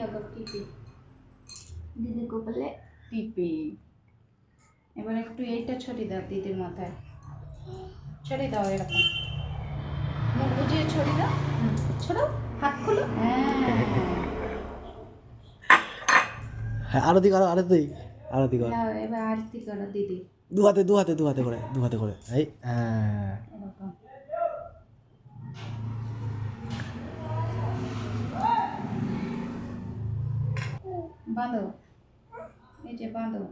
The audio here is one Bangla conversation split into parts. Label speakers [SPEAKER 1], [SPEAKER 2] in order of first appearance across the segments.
[SPEAKER 1] লাগাও টিপি, দিদির কপালে টিপি। এবার একটু এইটা ছড়িয়ে দাও দিদির মাথায়, ছড়িয়ে দাও এরকম, মুখ বুঝিয়ে ছড়িয়ে দাও। ছড়াও, হাত খুলো।
[SPEAKER 2] হ্যাঁ আরতি করো, আরতি করো।
[SPEAKER 1] এবার আরতি করো দিদি,
[SPEAKER 2] দু হাতে করে এই হ্যাঁ।
[SPEAKER 1] এরকম। বাঁধো, এই যে বাঁধো।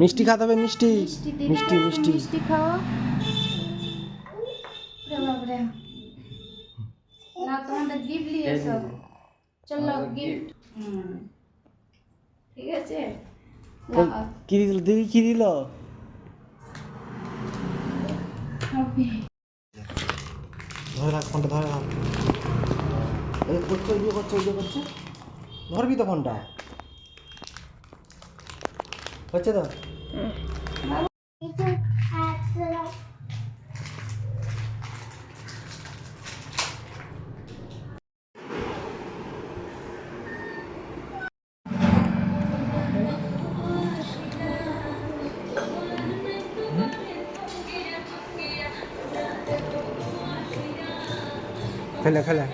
[SPEAKER 2] মিষ্টি খাতে হবে, মিষ্টি
[SPEAKER 1] মিষ্টি
[SPEAKER 2] মিষ্টি।
[SPEAKER 1] মিষ্টি খাও। বাবরে, না তোমাদের গিফট নিয়ে এসো, চলো গিফট। ঠিক আছে,
[SPEAKER 2] কি দিল দিদি, কি দিল? ধরে রাখ ফোনটা, ধরে রাখ। এই করছে, ইয়ে করছে, ধরবি তো ফোনটা, হচ্ছে তো। খেলে